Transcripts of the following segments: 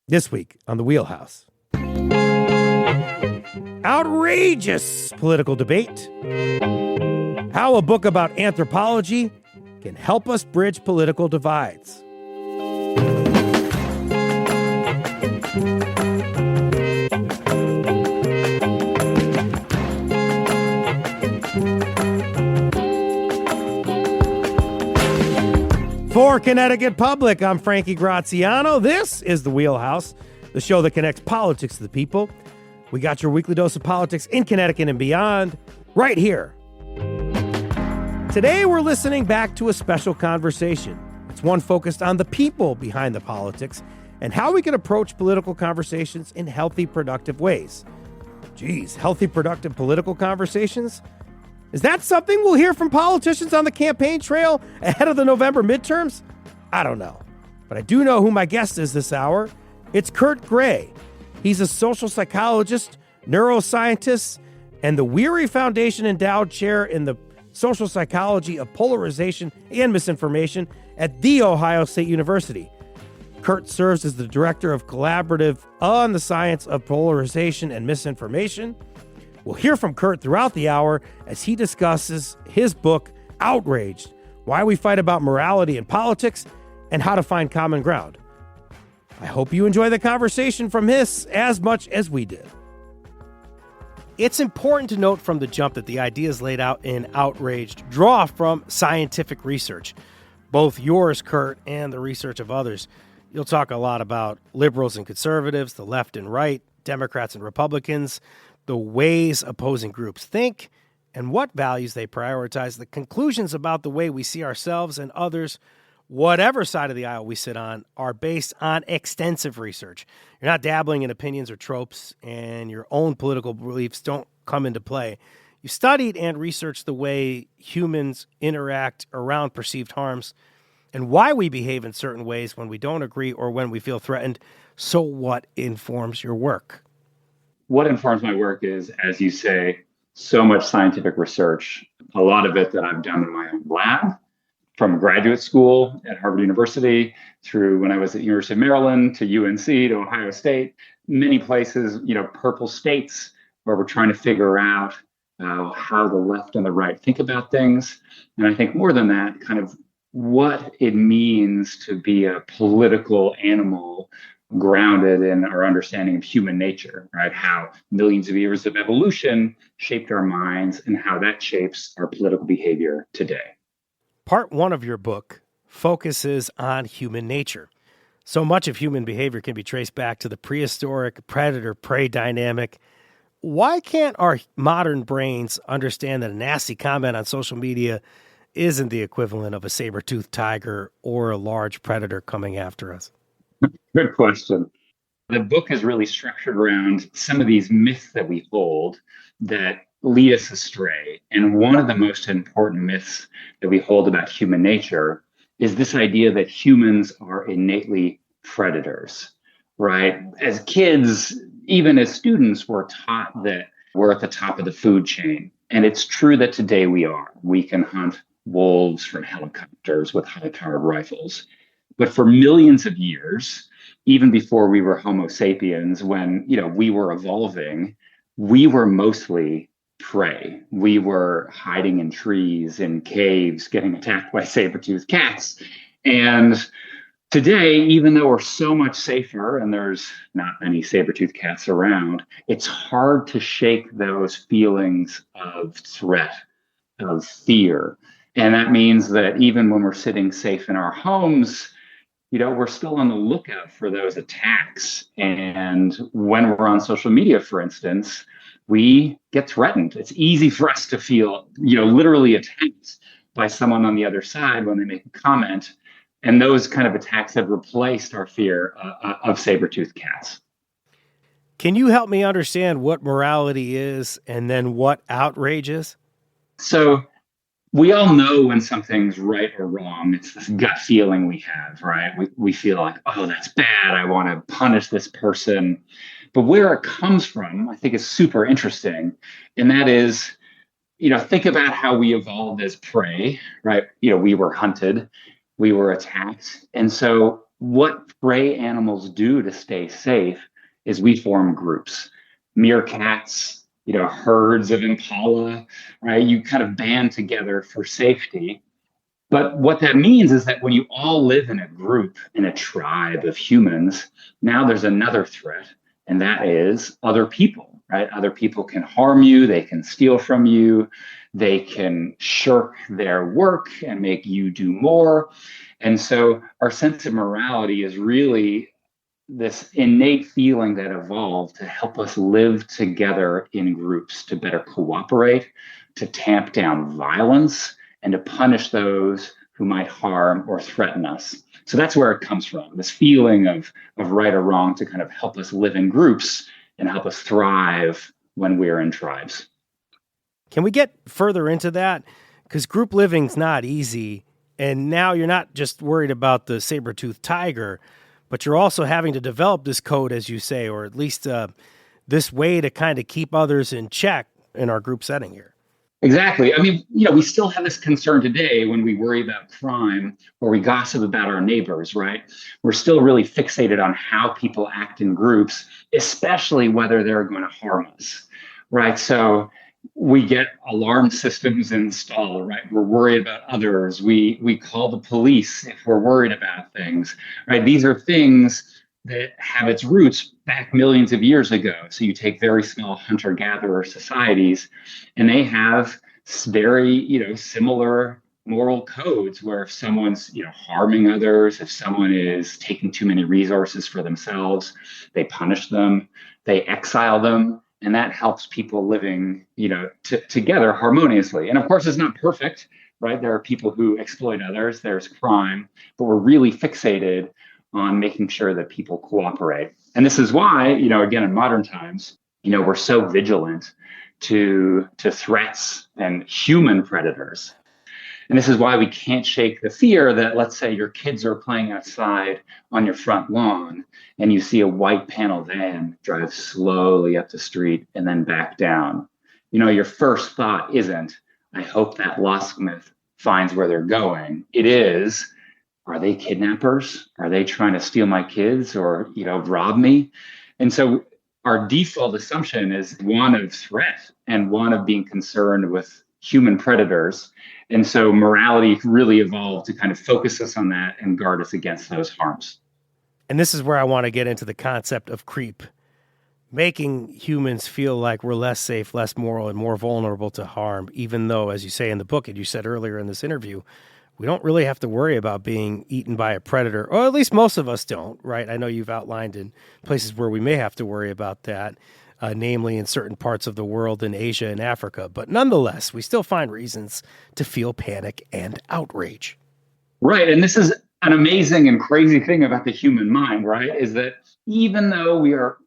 This week on the Wheelhouse. Outrageous political debate. How a book about anthropology can help us bridge political divides. For Connecticut Public, I'm Frankie Graziano. This is the Wheelhouse, the show that connects politics to the people. We got your weekly dose of politics in Connecticut and beyond, right here. Today, we're listening back to a special conversation. It's one focused on the people behind the politics and how we can approach political conversations in healthy, productive ways. Geez, healthy, productive political conversations? Is that something we'll hear from politicians on the campaign trail ahead of the November midterms? I don't know. But I do know who my guest is this hour. It's Kurt Gray. He's a social psychologist, neuroscientist, and the Weary Foundation Endowed Chair in the Social Psychology of Polarization and Misinformation at The Ohio State University. Kurt serves as the Director of Collaborative on the Science of Polarization and Misinformation. We'll hear from Kurt throughout the hour as he discusses his book, Outraged, Why We Fight About Morality and Politics, and How to Find Common Ground. I hope you enjoy the conversation from this as much as we did. It's important to note from the jump that the ideas laid out in Outraged draw from scientific research, both yours, Kurt, and the research of others. You'll talk a lot about liberals and conservatives, the left and right, Democrats and Republicans, the ways opposing groups think, and what values they prioritize. The conclusions about the way we see ourselves and others, whatever side of the aisle we sit on, are based on extensive research. You're not dabbling in opinions or tropes, and your own political beliefs don't come into play. You studied and researched the way humans interact around perceived harms and why we behave in certain ways when we don't agree or when we feel threatened. So what informs your work? What informs my work is, as you say, so much scientific research, a lot of it that I've done in my own lab, from graduate school at Harvard University through when I was at University of Maryland to UNC to Ohio State, many places, purple states where we're trying to figure out how the left and the right think about things. And I think more than that, kind of what it means to be a political animal grounded in our understanding of human nature, right? How millions of years of evolution shaped our minds and how that shapes our political behavior today. Part one of your book focuses on human nature. So much of human behavior can be traced back to the prehistoric predator-prey dynamic. Why can't our modern brains understand that a nasty comment on social media isn't the equivalent of a saber-toothed tiger or a large predator coming after us? Good question. The book is really structured around some of these myths that we hold that lead us astray. And one of the most important myths that we hold about human nature is this idea that humans are innately predators, right? As kids, even as students, we're taught that we're at the top of the food chain. And it's true that today we are. We can hunt wolves from helicopters with high-powered rifles. But for millions of years, even before we were Homo sapiens, when we were evolving, we were mostly prey. We were hiding in trees, in caves, getting attacked by saber-toothed cats. And today, even though we're so much safer and there's not many saber-toothed cats around, it's hard to shake those feelings of threat, of fear. And that means that even when we're sitting safe in our homes, we're still on the lookout for those attacks. And when we're on social media, for instance, we get threatened. It's easy for us to feel, literally attacked by someone on the other side when they make a comment. And those kind of attacks have replaced our fear of saber-toothed cats. Can you help me understand what morality is and then what outrage is? So we all know when something's right or wrong. It's this gut feeling we have, right? We feel like, oh, that's bad. I want to punish this person. But where it comes from, I think is super interesting. And that is, think about how we evolved as prey, right? We were hunted, we were attacked. And so what prey animals do to stay safe is we form groups. Meerkats, herds of impala, right? You kind of band together for safety. But what that means is that when you all live in a group, in a tribe of humans, now there's another threat, and that is other people, right? Other people can harm you, they can steal from you, they can shirk their work and make you do more. And so our sense of morality is really this innate feeling that evolved to help us live together in groups, to better cooperate, to tamp down violence, and to punish those who might harm or threaten us. So that's where it comes from, this feeling of right or wrong, to kind of help us live in groups and help us thrive when we're in tribes. Can we get further into that? Because group living's not easy. And now you're not just worried about the saber-toothed tiger, but you're also having to develop this code, as you say, or at least this way to kind of keep others in check in our group setting here. Exactly. I mean, we still have this concern today when we worry about crime or we gossip about our neighbors, right? We're still really fixated on how people act in groups, especially whether they're going to harm us, right? So we get alarm systems installed, right? We're worried about others. We call the police if we're worried about things, right? These are things that have its roots back millions of years ago. So you take very small hunter-gatherer societies, and they have very, similar moral codes where if someone's, harming others, if someone is taking too many resources for themselves, they punish them, they exile them, and that helps people living, together harmoniously. And of course, it's not perfect, right? There are people who exploit others, there's crime, but we're really fixated on making sure that people cooperate. And this is why, again, in modern times, we're so vigilant to threats and human predators. And this is why we can't shake the fear that, let's say your kids are playing outside on your front lawn and you see a white panel van drive slowly up the street and then back down. Your first thought isn't, I hope that locksmith finds where they're going. It is, are they kidnappers? Are they trying to steal my kids or, rob me? And so our default assumption is one of threat and one of being concerned with human predators. And so morality really evolved to kind of focus us on that and guard us against those harms. And this is where I want to get into the concept of creep, making humans feel like we're less safe, less moral, and more vulnerable to harm, even though, as you say in the book, and you said earlier in this interview, we don't really have to worry about being eaten by a predator, or at least most of us don't, right? I know you've outlined in places where we may have to worry about that, namely in certain parts of the world in Asia and Africa. But nonetheless, we still find reasons to feel panic and outrage. Right. And this is an amazing and crazy thing about the human mind, right? Is that even though we are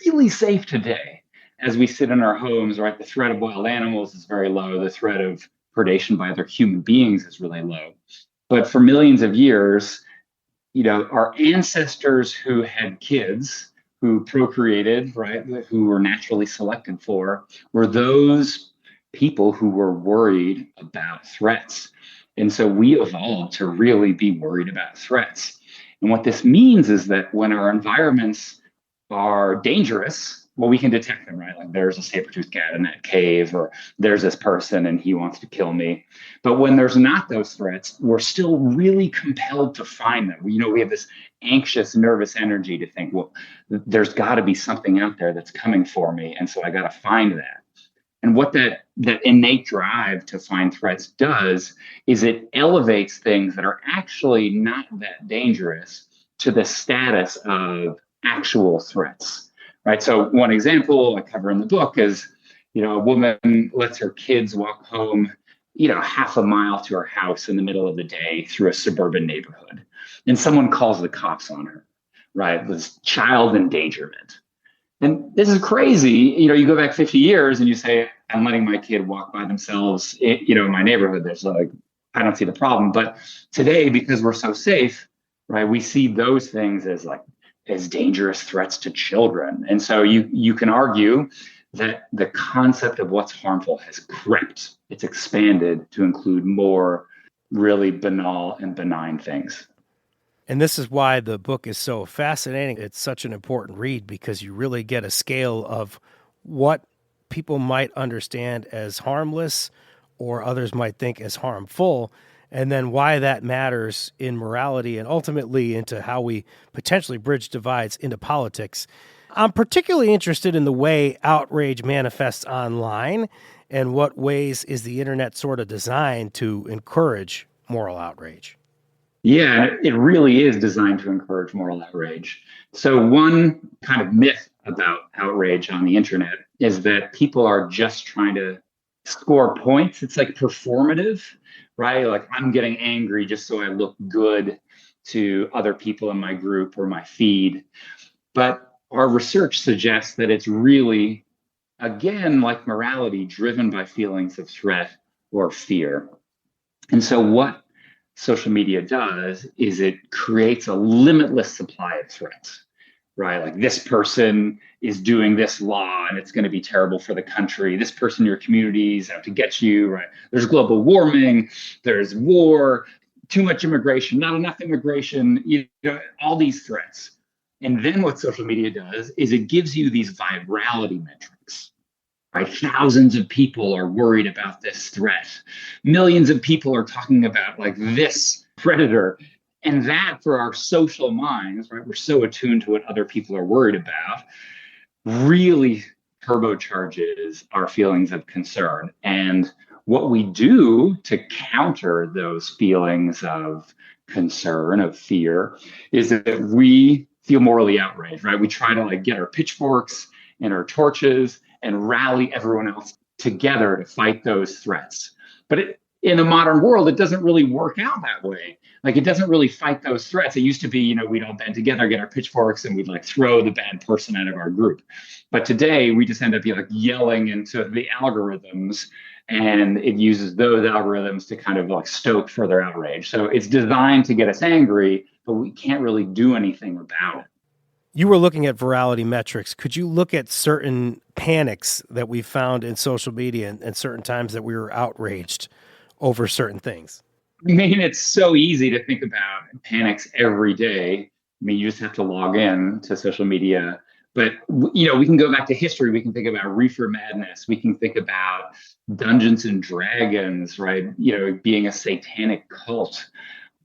really safe today, as we sit in our homes, right, the threat of wild animals is very low. The threat of predation by other human beings is really low. But for millions of years, our ancestors who had kids, who procreated, right, who were naturally selected for, were those people who were worried about threats. And so we evolved to really be worried about threats. And what this means is that when our environments are dangerous, well, we can detect them, right? Like there's a saber-toothed cat in that cave, or there's this person and he wants to kill me. But when there's not those threats, we're still really compelled to find them. We have this anxious, nervous energy to think, well, there's got to be something out there that's coming for me. And so I got to find that. And what that innate drive to find threats does is it elevates things that are actually not that dangerous to the status of actual threats. Right. So one example I cover in the book is, a woman lets her kids walk home, half a mile to her house in the middle of the day through a suburban neighborhood. And someone calls the cops on her, right? This child endangerment. And this is crazy. You go back 50 years and you say, I'm letting my kid walk by themselves, in my neighborhood. There's I don't see the problem. But today, because we're so safe, right, we see those things as dangerous threats to children. And so you can argue that the concept of what's harmful has crept. It's expanded to include more really banal and benign things. And this is why the book is so fascinating. It's such an important read because you really get a scale of what people might understand as harmless or others might think as harmful, and then why that matters in morality and ultimately into how we potentially bridge divides into politics. I'm particularly interested in the way outrage manifests online and what ways is the internet sort of designed to encourage moral outrage. Yeah, it really is designed to encourage moral outrage. So, one kind of myth about outrage on the internet is that people are just trying to score points. It's like performative, right? Like I'm getting angry just so I look good to other people in my group or my feed. But our research suggests that it's really, again, like morality, driven by feelings of threat or fear. And so, what social media does is it creates a limitless supply of threats, right? Like this person is doing this law and it's going to be terrible for the country. This person in your community is out to get you, right? There's global warming, there's war, too much immigration, not enough immigration, all these threats. And then what social media does is it gives you these virality metrics. Right? Thousands of people are worried about this threat. Millions of people are talking about like this predator. And that for our social minds, right? We're so attuned to what other people are worried about, really turbocharges our feelings of concern. And what we do to counter those feelings of concern, of fear, is that we feel morally outraged, right? We try to like get our pitchforks and our torches and rally everyone else together to fight those threats. But in the modern world, it doesn't really work out that way. Like it doesn't really fight those threats. It used to be, we'd all band together, get our pitchforks, and we'd like throw the bad person out of our group. But today we just end up like yelling into the algorithms, and it uses those algorithms to kind of like stoke further outrage. So it's designed to get us angry, but we can't really do anything about it. You were looking at virality metrics. Could you look at certain panics that we found in social media and certain times that we were outraged over certain things? I mean, it's so easy to think about panics every day. I mean, you just have to log in to social media. But, we can go back to history. We can think about reefer madness. We can think about Dungeons and Dragons, right? Being a satanic cult.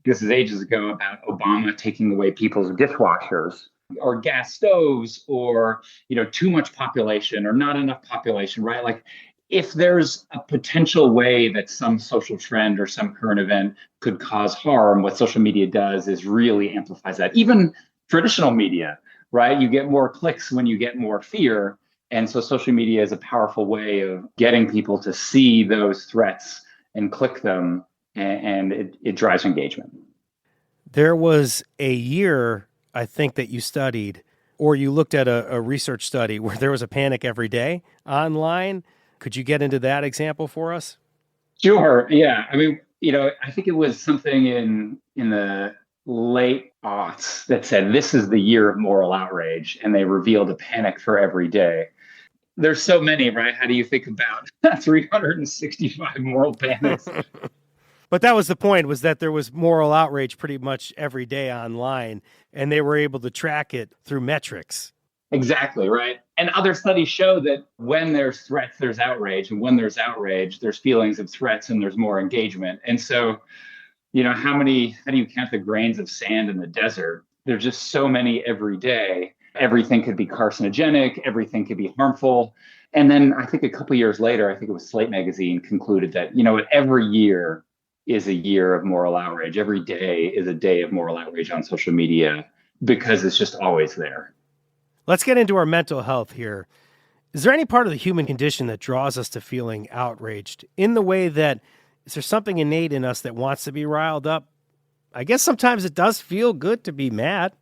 This is ages ago about Obama taking away people's dishwashers, or gas stoves, or too much population or not enough population, right? Like if there's a potential way that some social trend or some current event could cause harm, what social media does is really amplifies that. Even traditional media, right? You get more clicks when you get more fear. And so social media is a powerful way of getting people to see those threats and click them, and it drives engagement. There was a year, I think, that you studied, or you looked at a research study where there was a panic every day online. Could you get into that example for us? Sure. Yeah. I mean, I think it was something in the late aughts that said this is the year of moral outrage, and they revealed a panic for every day. There's so many, right? How do you think about 365 moral panics? But that was the point, was that there was moral outrage pretty much every day online, and they were able to track it through metrics. Exactly, right. And other studies show that when there's threats, there's outrage. And when there's outrage, there's feelings of threats and there's more engagement. And so, how do you count the grains of sand in the desert? There's just so many every day. Everything could be carcinogenic, everything could be harmful. And then I think a couple of years later, I think it was Slate magazine concluded that, every year is a year of moral outrage. Every day is a day of moral outrage on social media because it's just always there. Let's get into our mental health here. Is there any part of the human condition that draws us to feeling outraged in the way that, is there something innate in us that wants to be riled up? I guess sometimes it does feel good to be mad.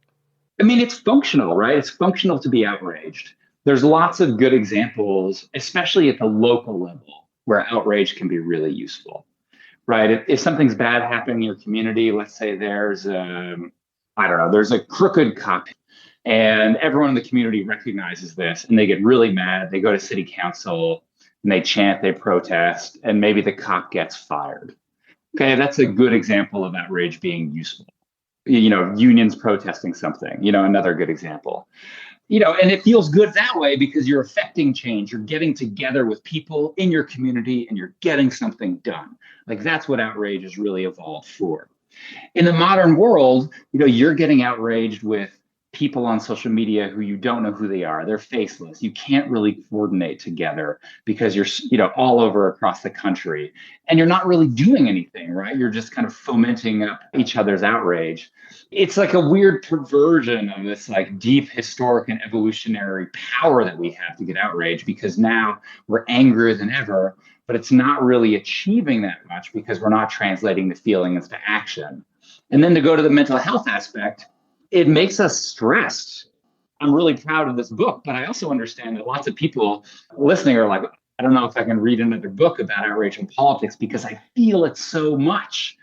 I mean, it's functional, right? It's functional to be outraged. There's lots of good examples, especially at the local level, where outrage can be really useful, right? If something's bad happening in your community, let's say there's there's a crooked cop, and everyone in the community recognizes this and they get really mad. They go to city council and they chant, they protest, and maybe the cop gets fired. Okay, that's a good example of outrage being useful. unions protesting something, another good example. And it feels good that way because you're affecting change. You're getting together with people in your community and you're getting something done. Like that's what outrage is really evolved for. In the modern world, you're getting outraged with people on social media who you don't know who they are. They're faceless. You can't really coordinate together because you're, all over across the country and you're not really doing anything, right? You're just kind of fomenting up each other's outrage. It's like a weird perversion of this like deep historic and evolutionary power that we have to get outraged because now we're angrier than ever, but it's not really achieving that much because we're not translating the feeling into action. And then to go to the mental health aspect, it makes us stressed. I'm really proud of this book, but I also understand that lots of people listening are like, I don't know if I can read another book about outrage in politics because I feel it so much.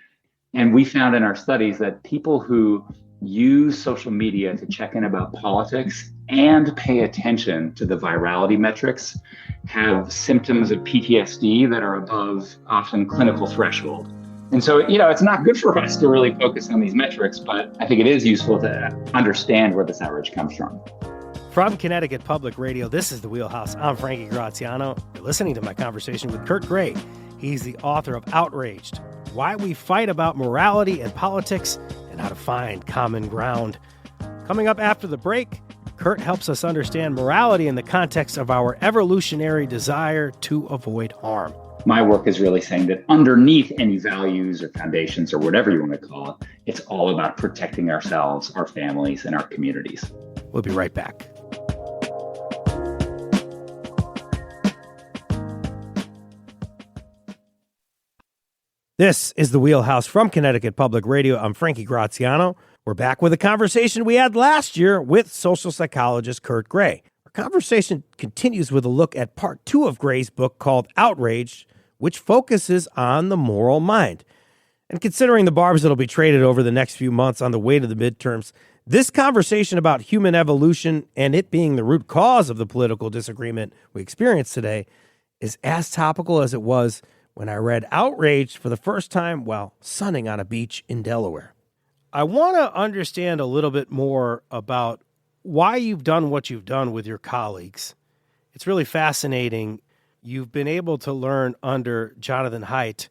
And we found in our studies that people who use social media to check in about politics and pay attention to the virality metrics have symptoms of PTSD that are above often clinical threshold. And so, it's not good for us to really focus on these metrics, but I think it is useful to understand where this outrage comes from. From Connecticut Public Radio, this is The Wheelhouse. I'm Frankie Graziano. You're listening to my conversation with Kurt Gray. He's the author of Outraged, Why We Fight About Morality and Politics and How to Find Common Ground. Coming up after the break, Kurt helps us understand morality in the context of our evolutionary desire to avoid harm. My work is really saying that underneath any values or foundations or whatever you want to call it, it's all about protecting ourselves, our families, and our communities. We'll be right back. This is The Wheelhouse from Connecticut Public Radio. I'm Frankie Graziano. We're back with a conversation we had last year with social psychologist Kurt Gray. Our conversation continues with a look at part 2 of Gray's book called Outraged, which focuses on the moral mind. And considering the barbs that'll be traded over the next few months on the way to the midterms, this conversation about human evolution and it being the root cause of the political disagreement we experience today is as topical as it was when I read Outraged for the first time while sunning on a beach in Delaware. I want to understand a little bit more about why you've done what you've done with your colleagues. It's really fascinating. You've been able to learn under Jonathan Haidt,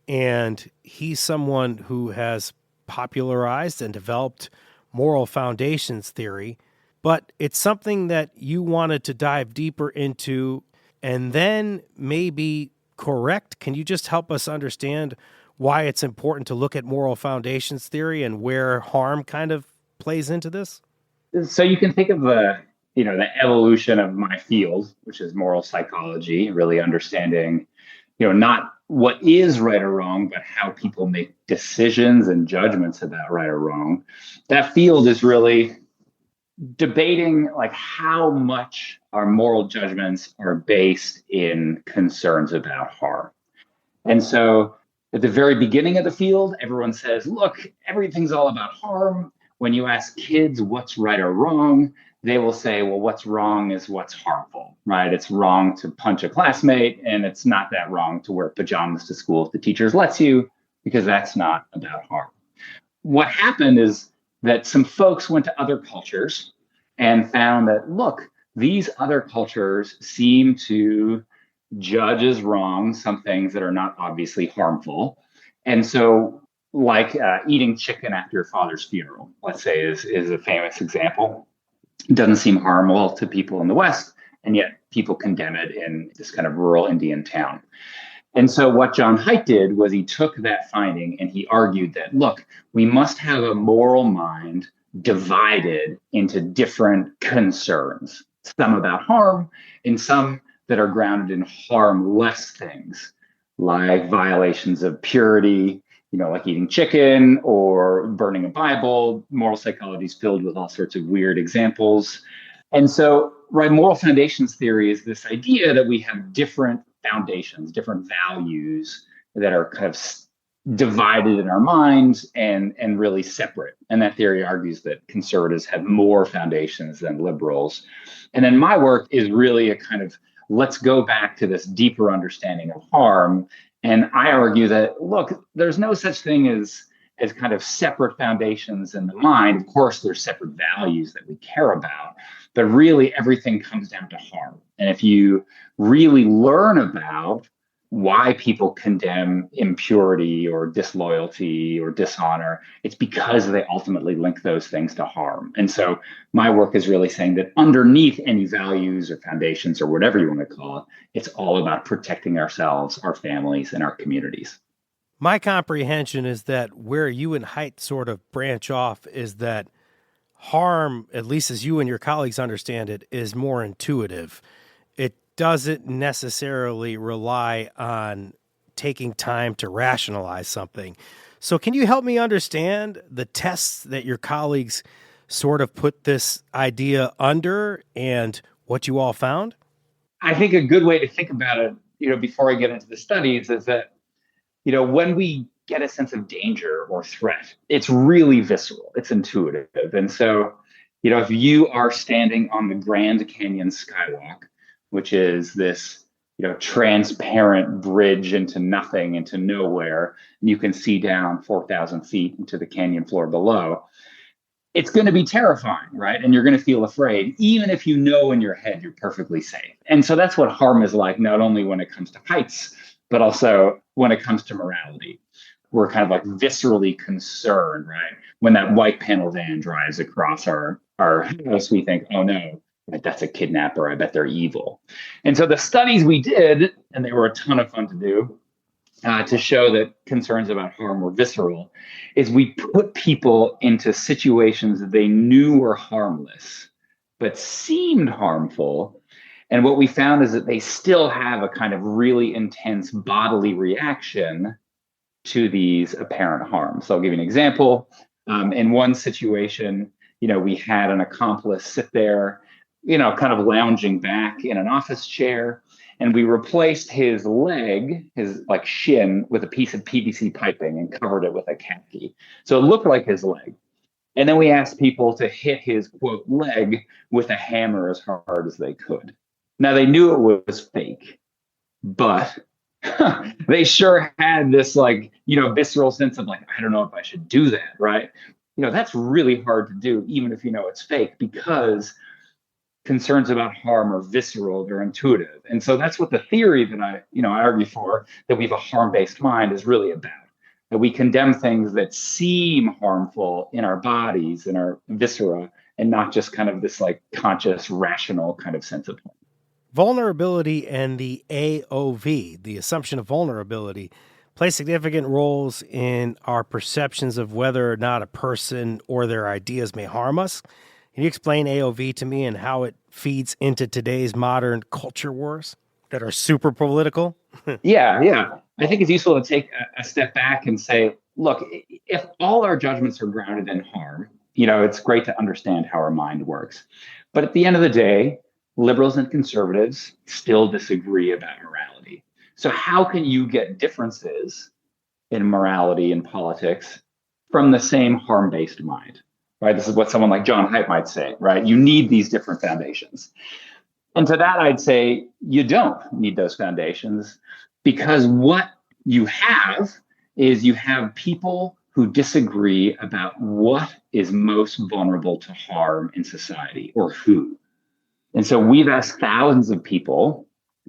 and he's someone who has popularized and developed moral foundations theory, but it's something that you wanted to dive deeper into and then maybe correct. Can you just help us understand why it's important to look at moral foundations theory and where harm kind of plays into this? So you can think of the evolution of my field, which is moral psychology, really understanding, not what is right or wrong, but how people make decisions and judgments about right or wrong. That field is really debating like how much our moral judgments are based in concerns about harm. And so at the very beginning of the field, everyone says, look, everything's all about harm. When you ask kids what's right or wrong, they will say, well, what's wrong is what's harmful, right? It's wrong to punch a classmate, and it's not that wrong to wear pajamas to school if the teacher lets you, because that's not about harm. What happened is that some folks went to other cultures and found that, look, these other cultures seem to judge as wrong some things that are not obviously harmful. And so like eating chicken after your father's funeral, let's say, is a famous example. It doesn't seem harmful to people in the West, and yet people condemn it in this kind of rural Indian town. And so what John Haidt did was he took that finding and he argued that, look, we must have a moral mind divided into different concerns, some about harm and some that are grounded in harmless things, like violations of purity, like eating chicken or burning a Bible. Moral psychology is filled with all sorts of weird examples. And so, right, moral foundations theory is this idea that we have different foundations, different values that are kind of divided in our minds and really separate. And that theory argues that conservatives have more foundations than liberals. And then my work is really a kind of, let's go back to this deeper understanding of harm. And I argue that, look, there's no such thing as as kind of separate foundations in the mind. Of course, there's separate values that we care about, but really everything comes down to harm. And if you really learn about why people condemn impurity or disloyalty or dishonor, it's because they ultimately link those things to harm. And so my work is really saying that underneath any values or foundations or whatever you want to call it, it's all about protecting ourselves, our families, and our communities. My comprehension is that where you and Haidt sort of branch off is that harm, at least as you and your colleagues understand it, is more intuitive. It doesn't necessarily rely on taking time to rationalize something. So can you help me understand the tests that your colleagues sort of put this idea under and what you all found? I think a good way to think about it, before I get into the studies, is that when we get a sense of danger or threat, it's really visceral, it's intuitive. And so, if you are standing on the Grand Canyon Skywalk, which is this, transparent bridge into nothing, into nowhere, and you can see down 4,000 feet into the canyon floor below, it's going to be terrifying, right? And you're going to feel afraid, even if you know in your head you're perfectly safe. And so that's what harm is like, not only when it comes to heights, but also when it comes to morality. We're kind of like viscerally concerned, right? When that white panel van drives across our house, we think, oh no, that's a kidnapper. I bet they're evil. And so the studies we did, and they were a ton of fun to do, to show that concerns about harm were visceral, is we put people into situations that they knew were harmless, but seemed harmful. And what we found is that they still have a kind of really intense bodily reaction to these apparent harms. So I'll give you an example. In one situation, we had an accomplice sit there, kind of lounging back in an office chair, and we replaced his leg, his like shin, with a piece of PVC piping and covered it with a khaki. So it looked like his leg. And then we asked people to hit his, quote, leg with a hammer as hard as they could. Now, they knew it was fake, but they sure had this visceral sense of I don't know if I should do that, right? That's really hard to do, even if it's fake, because concerns about harm are visceral, they're intuitive. And so that's what the theory that I argue for, that we have a harm-based mind, is really about. That we condemn things that seem harmful in our bodies, in our viscera, and not just kind of this conscious, rational kind of sense of harm. Vulnerability and the AOV, the assumption of vulnerability, play significant roles in our perceptions of whether or not a person or their ideas may harm us. Can you explain AOV to me and how it feeds into today's modern culture wars that are super political? Yeah. I think it's useful to take a step back and say, look, if all our judgments are grounded in harm, it's great to understand how our mind works. But at the end of the day, liberals and conservatives still disagree about morality. So how can you get differences in morality and politics from the same harm-based mind, right? This is what someone like John Haidt might say, right? You need these different foundations. And to that, I'd say you don't need those foundations, because what you have is you have people who disagree about what is most vulnerable to harm in society, or who. And so we've asked thousands of people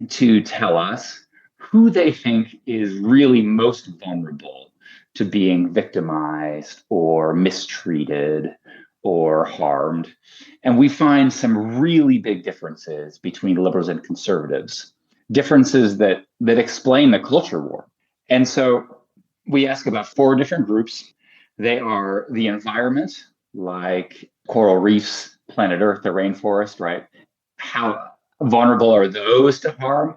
to tell us who they think is really most vulnerable to being victimized or mistreated or harmed. And we find some really big differences between liberals and conservatives, differences that explain the culture war. And so we ask about 4 different groups. They are the environment, like coral reefs, planet Earth, the rainforest, right? How vulnerable are those to harm?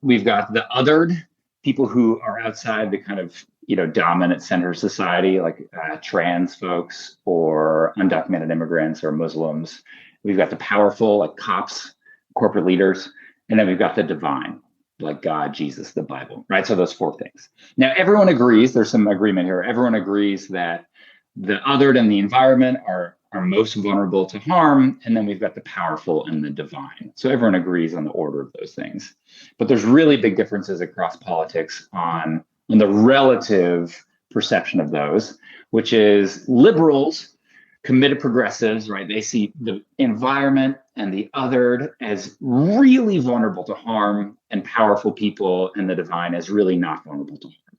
We've got the othered, people who are outside the kind of dominant center society, like trans folks or undocumented immigrants or Muslims. We've got the powerful, like cops, corporate leaders, and then we've got the divine, like God, Jesus, the Bible, right? So those 4 things. Now, everyone agrees, there's some agreement here. Everyone agrees that the othered and the environment are most vulnerable to harm. And then we've got the powerful and the divine. So everyone agrees on the order of those things. But there's really big differences across politics on the relative perception of those, which is liberals, committed progressives, right? They see the environment and the othered as really vulnerable to harm, and powerful people and the divine as really not vulnerable to harm.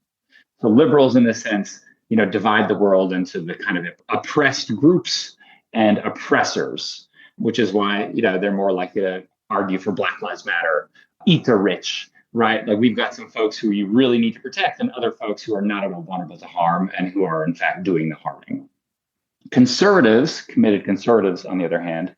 So liberals, in this sense, divide the world into the kind of oppressed groups and oppressors, which is why, they're more likely to argue for Black Lives Matter, eat the rich, right? Like we've got some folks who you really need to protect and other folks who are not at all vulnerable to harm and who are in fact doing the harming. Conservatives, committed conservatives, on the other hand,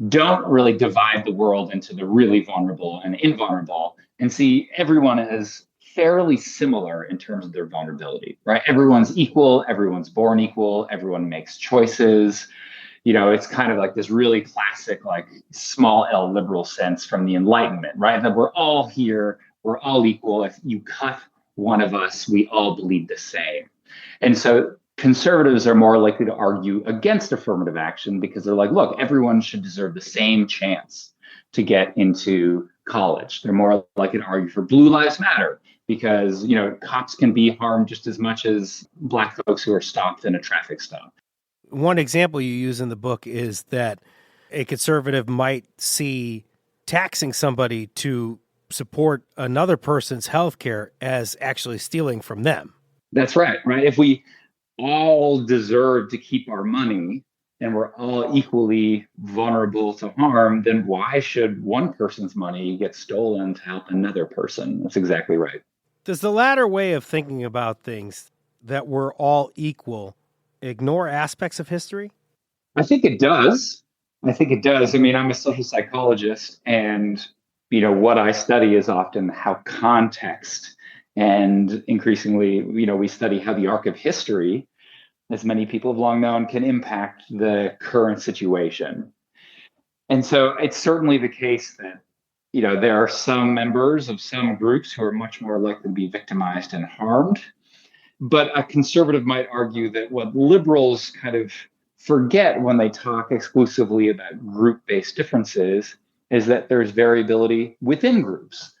don't really divide the world into the really vulnerable and invulnerable and see everyone as fairly similar in terms of their vulnerability, right? Everyone's equal, everyone's born equal, everyone makes choices. It's kind of like this really classic, like small L liberal sense from the Enlightenment, right? That we're all here, we're all equal. If you cut one of us, we all bleed the same. And so conservatives are more likely to argue against affirmative action because they're like, look, everyone should deserve the same chance to get into college. They're more likely to argue for Blue Lives Matter because, cops can be harmed just as much as Black folks who are stopped in a traffic stop. One example you use in the book is that a conservative might see taxing somebody to support another person's health care as actually stealing from them. That's right. If we all deserve to keep our money and we're all equally vulnerable to harm, then why should one person's money get stolen to help another person? That's exactly right. Does the latter way of thinking about things, that we're all equal, ignore aspects of history? I think it does. I mean, I'm a social psychologist, and, what I study is often how context and increasingly, we study how the arc of history, as many people have long known, can impact the current situation. And so it's certainly the case that, there are some members of some groups who are much more likely to be victimized and harmed. But a conservative might argue that what liberals kind of forget when they talk exclusively about group-based differences is that there's variability within groups.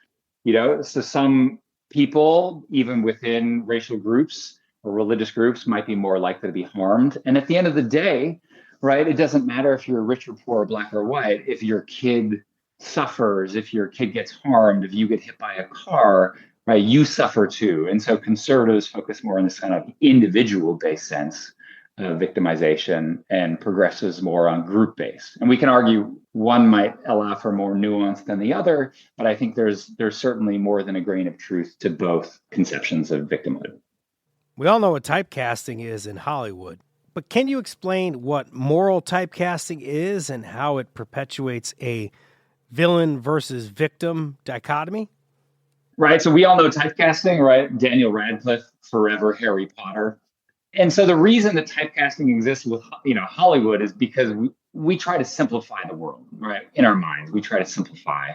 So some people, even within racial groups or religious groups, might be more likely to be harmed. And at the end of the day, right, it doesn't matter if you're rich or poor, black or white. If your kid suffers, if your kid gets harmed, if you get hit by a car, right, you suffer too. And so conservatives focus more on this kind of individual-based sense of victimization, and progressives more on group-based. And we can argue one might allow for more nuance than the other, but I think there's certainly more than a grain of truth to both conceptions of victimhood. We all know what typecasting is in Hollywood, but can you explain what moral typecasting is and how it perpetuates a villain versus victim dichotomy? Right. So we all know typecasting, right? Daniel Radcliffe, forever Harry Potter. And so the reason that typecasting exists with, Hollywood is because we try to simplify the world, right? In our minds, we try to simplify.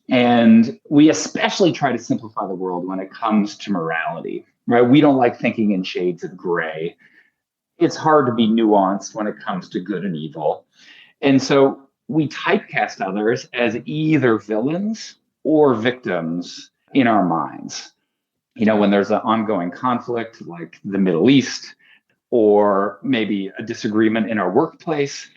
And we especially try to simplify the world when it comes to morality, right? We don't like thinking in shades of gray. It's hard to be nuanced when it comes to good and evil. And so we typecast others as either villains or victims in our minds. When there's an ongoing conflict like the Middle East, or maybe a disagreement in our workplace,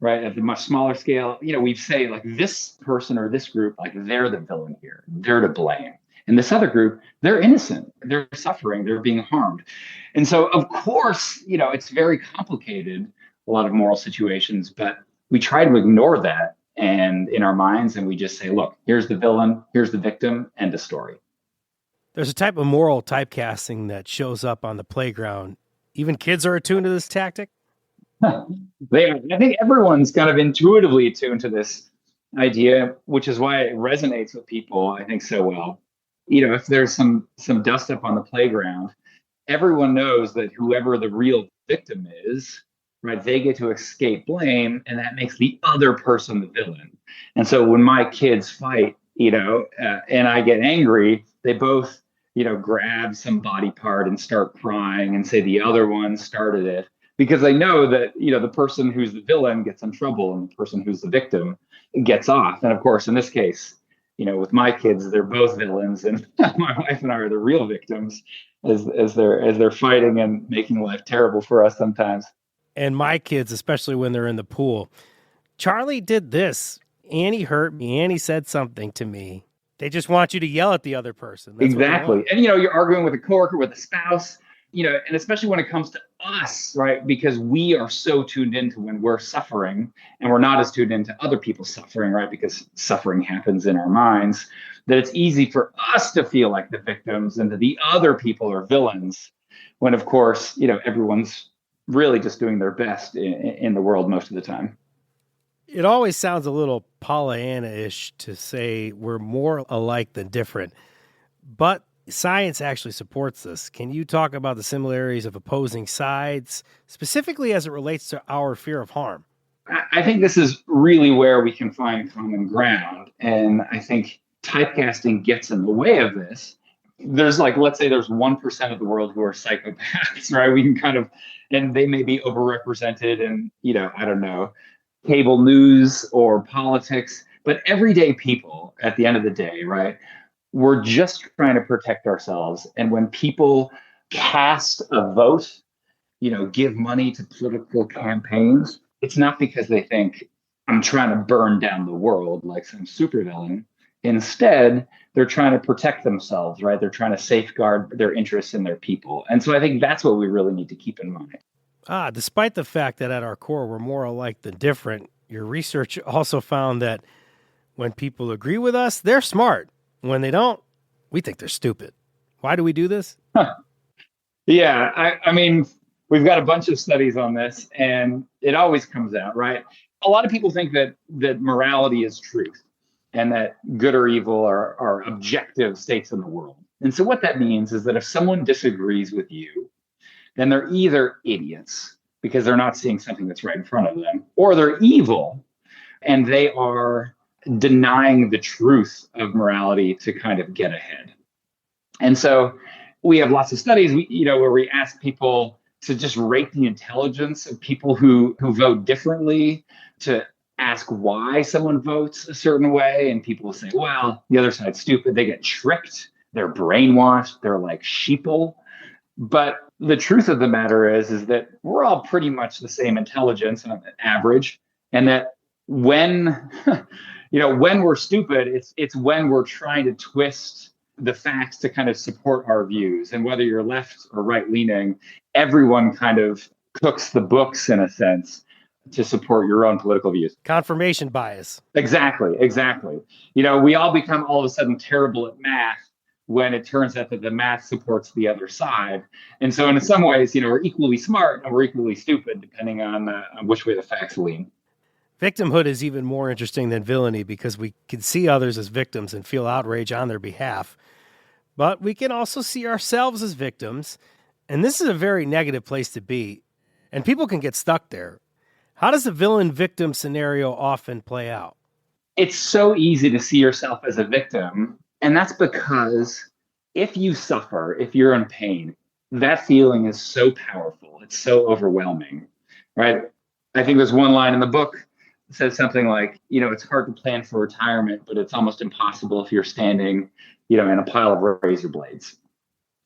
right, at the much smaller scale, we say like this person or this group, like they're the villain here, they're to blame. And this other group, they're innocent, they're suffering, they're being harmed. And so, of course, it's very complicated, a lot of moral situations, but we try to ignore that and in our minds, and we just say, look, here's the villain, here's the victim, end of story. There's a type of moral typecasting that shows up on the playground. Even kids are attuned to this tactic? They are. I think everyone's kind of intuitively attuned to this idea, which is why it resonates with people, I think, so well. If there's some dust up on the playground, everyone knows that whoever the real victim is, right, they get to escape blame, and that makes the other person the villain. And so when my kids fight, and I get angry, they both, grab some body part and start crying and say the other one started it, because they know that, the person who's the villain gets in trouble and the person who's the victim gets off. And of course, in this case, with my kids, they're both villains, and my wife and I are the real victims as they're fighting and making life terrible for us sometimes. And my kids, especially when they're in the pool, Charlie did this. Annie hurt me. Annie said something to me. They just want you to yell at the other person. That's exactly. And, you're arguing with a coworker, with a spouse, and especially when it comes to us, right? Because we are so tuned into when we're suffering, and we're not as tuned into other people's suffering, right? Because suffering happens in our minds, that it's easy for us to feel like the victims and that the other people are villains, when, of course, everyone's really just doing their best in the world most of the time. It always sounds a little Pollyanna-ish to say we're more alike than different, but science actually supports this. Can you talk about the similarities of opposing sides, specifically as it relates to our fear of harm? I think this is really where we can find common ground. And I think typecasting gets in the way of this. There's let's say there's 1% of the world who are psychopaths, right? We can and they may be overrepresented in, I don't know, cable news or politics, but everyday people at the end of the day, right? We're just trying to protect ourselves. And when people cast a vote, give money to political campaigns, it's not because they think I'm trying to burn down the world like some supervillain. Instead, they're trying to protect themselves, right? They're trying to safeguard their interests and their people. And so I think that's what we really need to keep in mind. Despite the fact that at our core we're more alike than different, your research also found that when people agree with us, they're smart. When they don't, we think they're stupid. Why do we do this? Yeah, I mean, we've got a bunch of studies on this, and it always comes out, right? A lot of people think that morality is truth and that good or evil are objective states in the world. And so what that means is that if someone disagrees with you, then they're either idiots because they're not seeing something that's right in front of them, or they're evil and they are denying the truth of morality to kind of get ahead. And so we have lots of studies, where we ask people to just rate the intelligence of people who vote differently, to ask why someone votes a certain way. And people will say, well, the other side's stupid. They get tricked. They're brainwashed. They're like sheeple. But the truth of the matter is that we're all pretty much the same intelligence on average. And that when, when we're stupid, it's when we're trying to twist the facts to kind of support our views. And whether you're left or right leaning, everyone kind of cooks the books in a sense to support your own political views. Confirmation bias. Exactly. We all become all of a sudden terrible at math when it turns out that the math supports the other side. And so in some ways, we're equally smart and we're equally stupid, depending on which way the facts lean. Victimhood is even more interesting than villainy because we can see others as victims and feel outrage on their behalf. But we can also see ourselves as victims. And this is a very negative place to be. And people can get stuck there. How does the villain-victim scenario often play out? It's so easy to see yourself as a victim. And that's because if you suffer, if you're in pain, that feeling is so powerful. It's so overwhelming, right? I think there's one line in the book that says something like, it's hard to plan for retirement, but it's almost impossible if you're standing, in a pile of razor blades.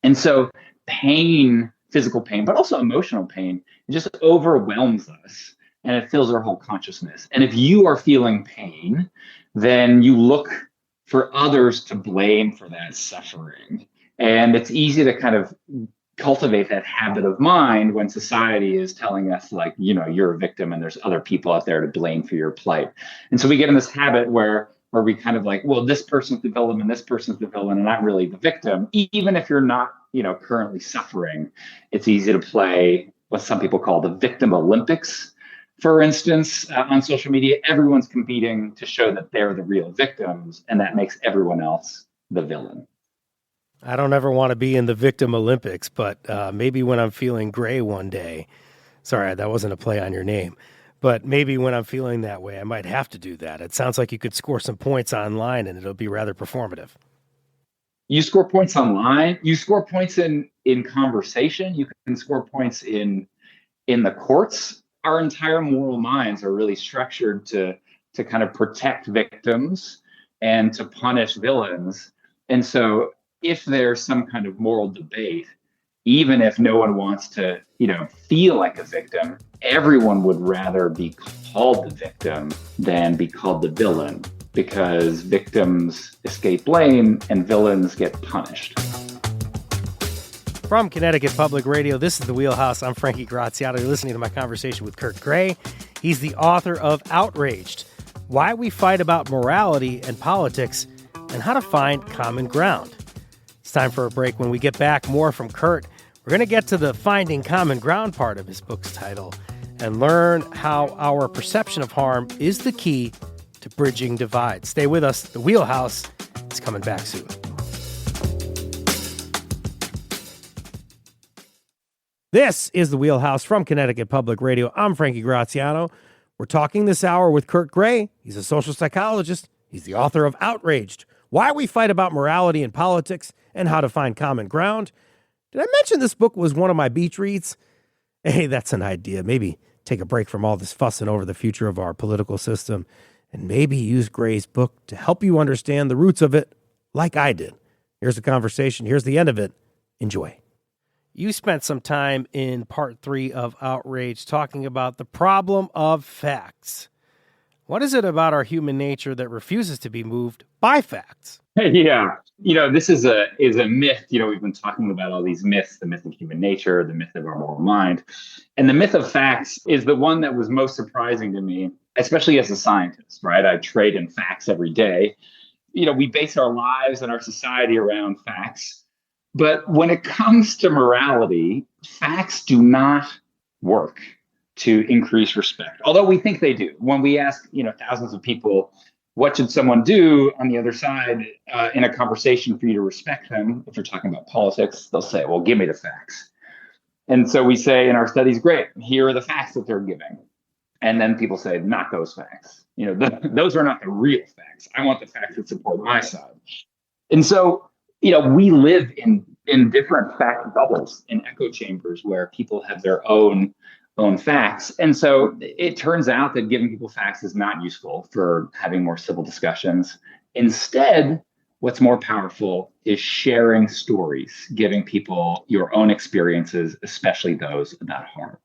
And so pain, physical pain, but also emotional pain, it just overwhelms us and it fills our whole consciousness. And if you are feeling pain, then you look for others to blame for that suffering. And it's easy to kind of cultivate that habit of mind when society is telling us you're a victim and there's other people out there to blame for your plight. And so we get in this habit where we kind of well, this person's the villain and this person's the villain and I'm really the victim. Even if you're not, currently suffering, it's easy to play what some people call the victim Olympics. For instance, on social media, everyone's competing to show that they're the real victims, and that makes everyone else the villain. I don't ever want to be in the victim Olympics, but maybe when I'm feeling gray one day, sorry, that wasn't a play on your name, but maybe when I'm feeling that way, I might have to do that. It sounds like you could score some points online and it'll be rather performative. You score points online, you score points in conversation, you can score points in the courts. Our entire moral minds are really structured to kind of protect victims and to punish villains. And so if there's some kind of moral debate, even if no one wants to, feel like a victim, everyone would rather be called the victim than be called the villain, because victims escape blame and villains get punished. From Connecticut Public Radio, this is The Wheelhouse. I'm Frankie Graziano. You're listening to my conversation with Kurt Gray. He's the author of Outraged: Why We Fight About Morality and Politics and How to Find Common Ground. It's time for a break. When we get back, more from Kurt. We're going to get to the finding common ground part of his book's title and learn how our perception of harm is the key to bridging divides. Stay with us. The Wheelhouse is coming back soon. This is The Wheelhouse from Connecticut Public Radio. I'm Frankie Graziano. We're talking this hour with Kurt Gray. He's a social psychologist. He's the author of Outraged: Why We Fight About Morality and Politics and How to Find Common Ground. Did I mention this book was one of my beach reads? Hey, that's an idea. Maybe take a break from all this fussing over the future of our political system and maybe use Gray's book to help you understand the roots of it like I did. Here's the conversation. Here's the end of it. Enjoy. You spent some time in part 3 of Outrage talking about the problem of facts. What is it about our human nature that refuses to be moved by facts? Yeah. This is a myth. We've been talking about all these myths, the myth of human nature, the myth of our moral mind. And the myth of facts is the one that was most surprising to me, especially as a scientist, right? I trade in facts every day. We base our lives and our society around facts. But when it comes to morality, facts do not work to increase respect, although we think they do. When we ask, thousands of people, what should someone do on the other side in a conversation for you to respect them? If you're talking about politics, they'll say, well, give me the facts. And so we say in our studies, great, here are the facts that they're giving. And then people say, not those facts. Those are not the real facts. I want the facts that support my side. And so, we live in different fact bubbles, in echo chambers where people have their own facts. And so it turns out that giving people facts is not useful for having more civil discussions. Instead, what's more powerful is sharing stories, giving people your own experiences, especially those about harm.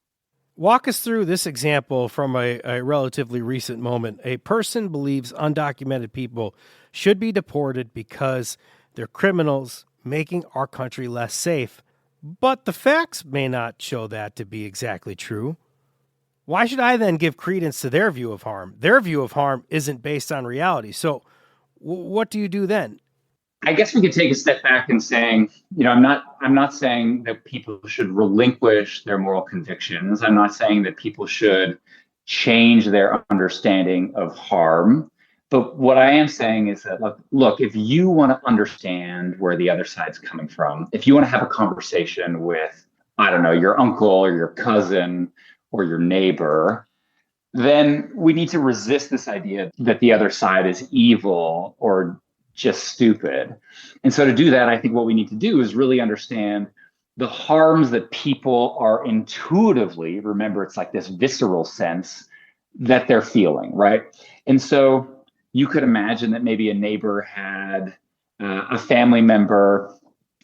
Walk us through this example from a relatively recent moment. A person believes undocumented people should be deported because they're criminals, making our country less safe. But the facts may not show that to be exactly true. Why should I then give credence to their view of harm? Their view of harm isn't based on reality. So what do you do then? I guess we could take a step back and saying, I'm not saying that people should relinquish their moral convictions. I'm not saying that people should change their understanding of harm. But what I am saying is that, look, if you want to understand where the other side's coming from, if you want to have a conversation with, I don't know, your uncle or your cousin or your neighbor, then we need to resist this idea that the other side is evil or just stupid. And so to do that, I think what we need to do is really understand the harms that people are intuitively, remember, it's like this visceral sense that they're feeling, right? And so you could imagine that maybe a neighbor had a family member,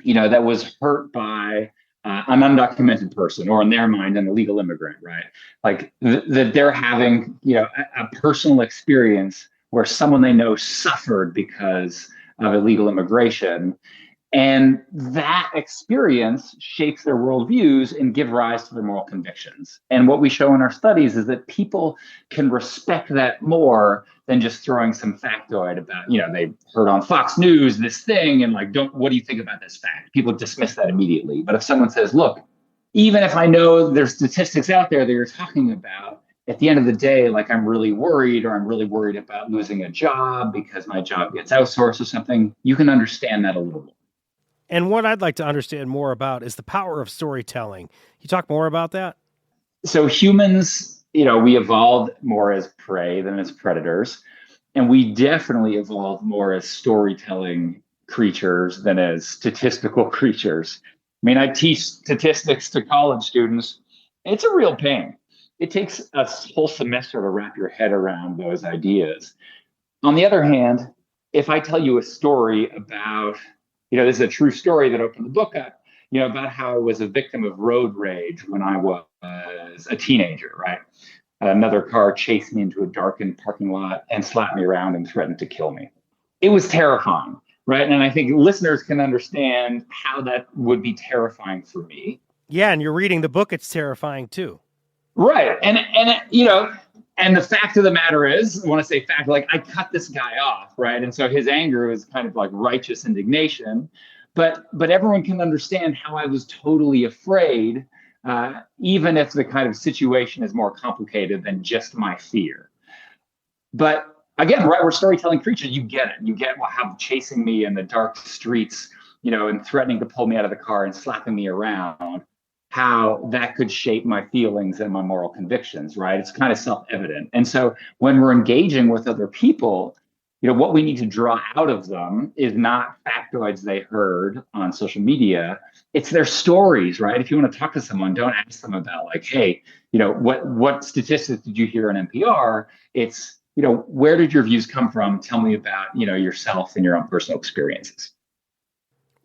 that was hurt by an undocumented person, or in their mind, an illegal immigrant, right? Like that they're having, a personal experience where someone they know suffered because of illegal immigration. And that experience shapes their worldviews and give rise to their moral convictions. And what we show in our studies is that people can respect that more than just throwing some factoid about, they heard on Fox News this thing and what do you think about this fact? People dismiss that immediately. But if someone says, look, even if I know there's statistics out there that you're talking about, at the end of the day, I'm really worried, or I'm really worried about losing a job because my job gets outsourced or something, you can understand that a little more. And what I'd like to understand more about is the power of storytelling. Can you talk more about that? So humans, we evolved more as prey than as predators. And we definitely evolved more as storytelling creatures than as statistical creatures. I mean, I teach statistics to college students. It's a real pain. It takes a whole semester to wrap your head around those ideas. On the other hand, if I tell you a story about, this is a true story that opened the book up, about how I was a victim of road rage when I was a teenager, right? Another car chased me into a darkened parking lot and slapped me around and threatened to kill me. It was terrifying, right? And I think listeners can understand how that would be terrifying for me. Yeah, and you're reading the book, it's terrifying too. Right. And the fact of the matter is, I want to say fact, like I cut this guy off, right? And so his anger was kind of like righteous indignation, but everyone can understand how I was totally afraid, even if the kind of situation is more complicated than just my fear. But again, right, we're storytelling creatures. You get it. You get how chasing me in the dark streets, and threatening to pull me out of the car and slapping me around, how that could shape my feelings and my moral convictions, right? It's kind of self-evident. And so when we're engaging with other people, what we need to draw out of them is not factoids they heard on social media. It's their stories, right? If you want to talk to someone, don't ask them about like, hey, what statistics did you hear on NPR? It's, where did your views come from? Tell me about, yourself and your own personal experiences.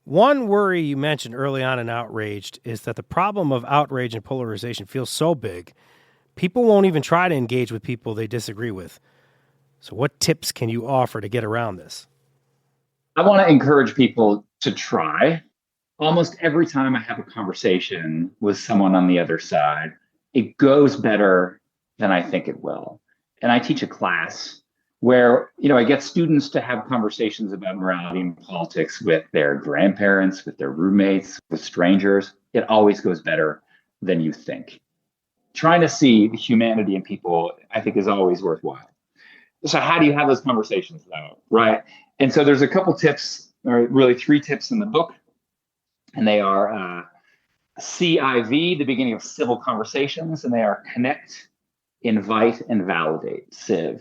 One worry you mentioned early on in Outraged is that the problem of outrage and polarization feels so big, people won't even try to engage with people they disagree with. So what tips can you offer to get around this? I want to encourage people to try. Almost every time I have a conversation with someone on the other side, it goes better than I think it will. And I teach a class where, I get students to have conversations about morality and politics with their grandparents, with their roommates, with strangers. It always goes better than you think. Trying to see the humanity in people, I think, is always worthwhile. So how do you have those conversations, though, right? And so there's a couple tips, or really 3 tips in the book, and they are CIV, the beginning of civil conversations, and they are connect, invite, and validate, CIV.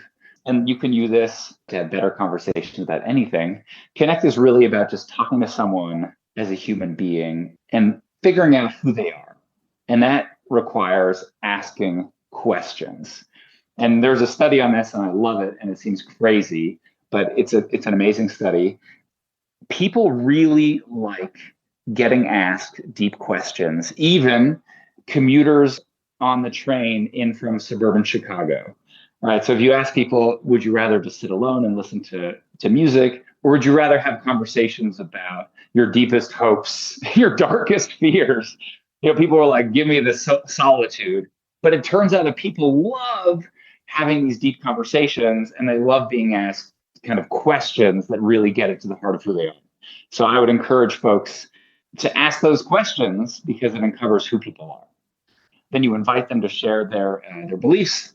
And you can use this to have better conversations about anything. Connect is really about just talking to someone as a human being and figuring out who they are. And that requires asking questions. And there's a study on this, and I love it, and it seems crazy, but it's an amazing study. People really like getting asked deep questions, even commuters on the train in from suburban Chicago. All right. So if you ask people, would you rather just sit alone and listen to music, or would you rather have conversations about your deepest hopes, your darkest fears? People are like, give me the solitude. But it turns out that people love having these deep conversations, and they love being asked kind of questions that really get it to the heart of who they are. So I would encourage folks to ask those questions because it uncovers who people are. Then you invite them to share their beliefs.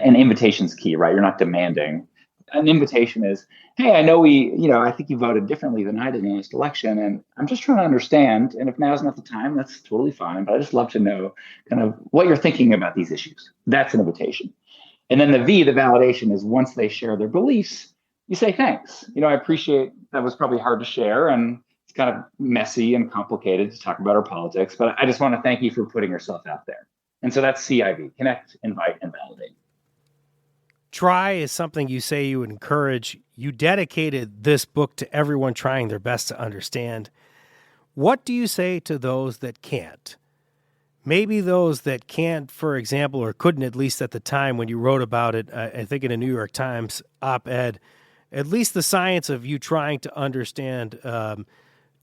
An invitation's key, right? You're not demanding. An invitation is, hey, I know I think you voted differently than I did in the last election, and I'm just trying to understand. And if now's not the time, that's totally fine. But I just love to know kind of what you're thinking about these issues. That's an invitation. And then the V, the validation, is once they share their beliefs, you say, thanks. I appreciate that was probably hard to share, and it's kind of messy and complicated to talk about our politics, but I just want to thank you for putting yourself out there. And so that's CIV, connect, invite, and validate. Try is something you say you would encourage. You dedicated this book to everyone trying their best to understand. What do you say to those that can't? Maybe those that can't, for example, or couldn't, at least at the time when you wrote about it, I think in a New York Times op-ed, at least the science of you trying to understand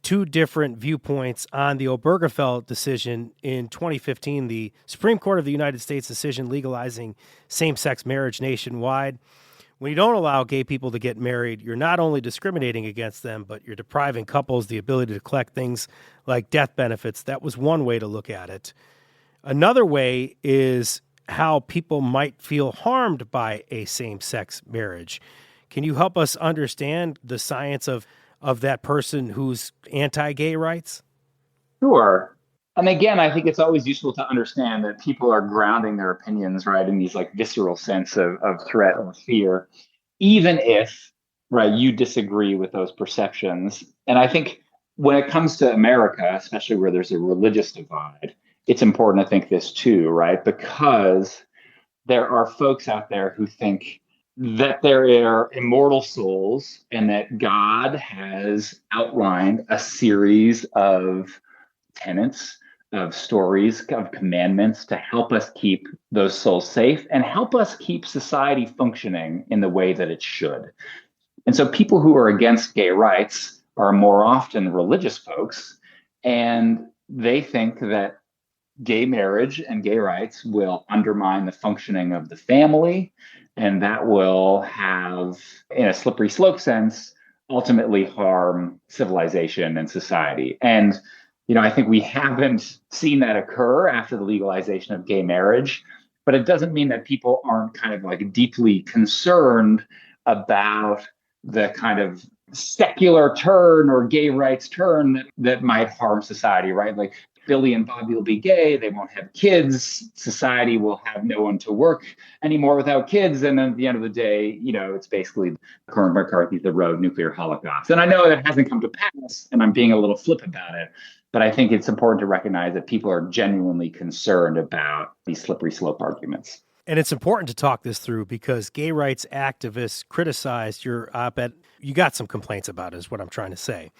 2 different viewpoints on the Obergefell decision in 2015, the Supreme Court of the United States decision legalizing same-sex marriage nationwide. When you don't allow gay people to get married, you're not only discriminating against them, but you're depriving couples the ability to collect things like death benefits. That was one way to look at it. Another way is how people might feel harmed by a same-sex marriage. Can you help us understand the science of that person who's anti-gay rights? Sure. And again, I think it's always useful to understand that people are grounding their opinions, right, in these like visceral sense of threat or fear, even if, right, you disagree with those perceptions. And I think when it comes to America, especially where there's a religious divide, it's important to think this too, right? Because there are folks out there who think that there are immortal souls and that God has outlined a series of tenets, of stories, of commandments to help us keep those souls safe and help us keep society functioning in the way that it should. And so people who are against gay rights are more often religious folks, and they think that gay marriage and gay rights will undermine the functioning of the family, and that will have, in a slippery slope sense, ultimately harm civilization and society. And, I think we haven't seen that occur after the legalization of gay marriage, but it doesn't mean that people aren't kind of like deeply concerned about the kind of secular turn or gay rights turn that might harm society, right? Like Billy and Bobby will be gay, they won't have kids, society will have no one to work anymore without kids. And then at the end of the day, it's basically Cormac McCarthy's The Road Nuclear Holocaust. And I know that hasn't come to pass, and I'm being a little flip about it, but I think it's important to recognize that people are genuinely concerned about these slippery slope arguments. And it's important to talk this through because gay rights activists criticized your op-ed. You got some complaints about it, is what I'm trying to say.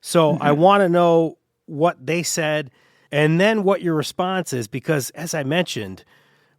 So I want to know what they said and then what your response is, because as I mentioned,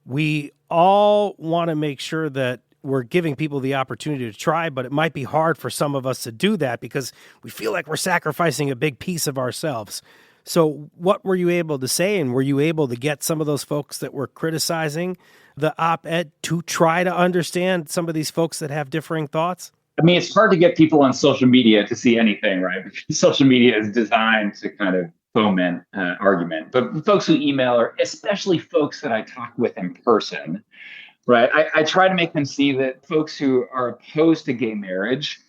we all want to make sure that we're giving people the opportunity to try, but it might be hard for some of us to do that because we feel like we're sacrificing a big piece of ourselves. So what were you able to say, and were you able to get some of those folks that were criticizing the op-ed to try to understand some of these folks that have differing thoughts? I mean, it's hard to get people on social media to see anything, right? Because social media is designed to kind of foment argument. But folks who email, or especially folks that I talk with in person, right? I try to make them see that folks who are opposed to gay marriage,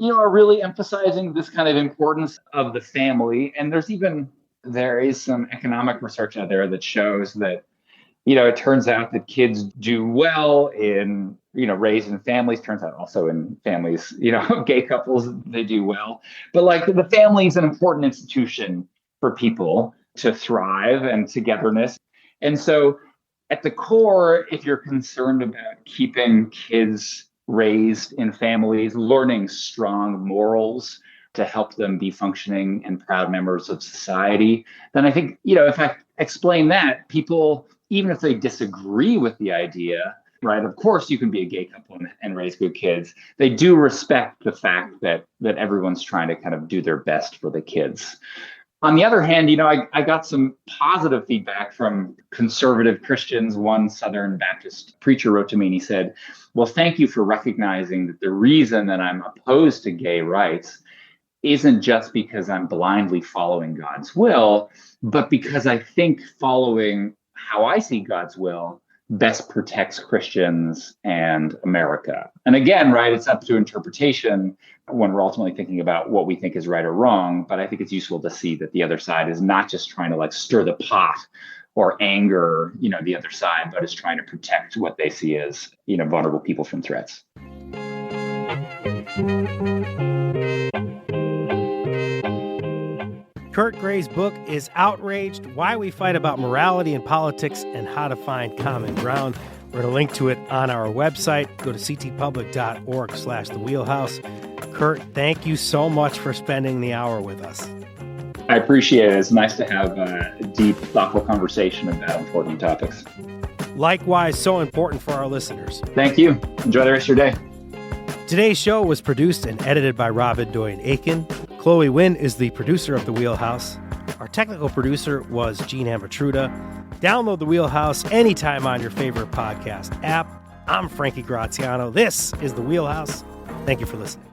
are really emphasizing this kind of importance of the family. And there is some economic research out there that shows that, it turns out that kids do well in, raised in families, turns out also in families, gay couples, they do well. But like the family is an important institution for people to thrive and togetherness. And so at the core, if you're concerned about keeping kids raised in families, learning strong morals to help them be functioning and proud members of society, then I think, if I explain that, people, even if they disagree with the idea, right, of course you can be a gay couple and raise good kids, they do respect the fact that everyone's trying to kind of do their best for the kids. On the other hand, I got some positive feedback from conservative Christians. One Southern Baptist preacher wrote to me and he said, well, thank you for recognizing that the reason that I'm opposed to gay rights isn't just because I'm blindly following God's will, but because I think following how I see God's will best protects Christians and America. And again, right, it's up to interpretation when we're ultimately thinking about what we think is right or wrong. But I think it's useful to see that the other side is not just trying to like stir the pot or anger, the other side, but is trying to protect what they see as, vulnerable people from threats. Kurt Gray's book is Outraged, Why We Fight About Morality and Politics and How to Find Common Ground. We're going to link to it on our website. Go to ctpublic.org/The Wheelhouse. Kurt, thank you so much for spending the hour with us. I appreciate it. It's nice to have a deep, thoughtful conversation about important topics. Likewise, so important for our listeners. Thank you. Enjoy the rest of your day. Today's show was produced and edited by Robin Doyen-Aiken. Chloe Wynn is the producer of The Wheelhouse. Our technical producer was Gene Amatruda. Download The Wheelhouse anytime on your favorite podcast app. I'm Frankie Graziano. This is The Wheelhouse. Thank you for listening.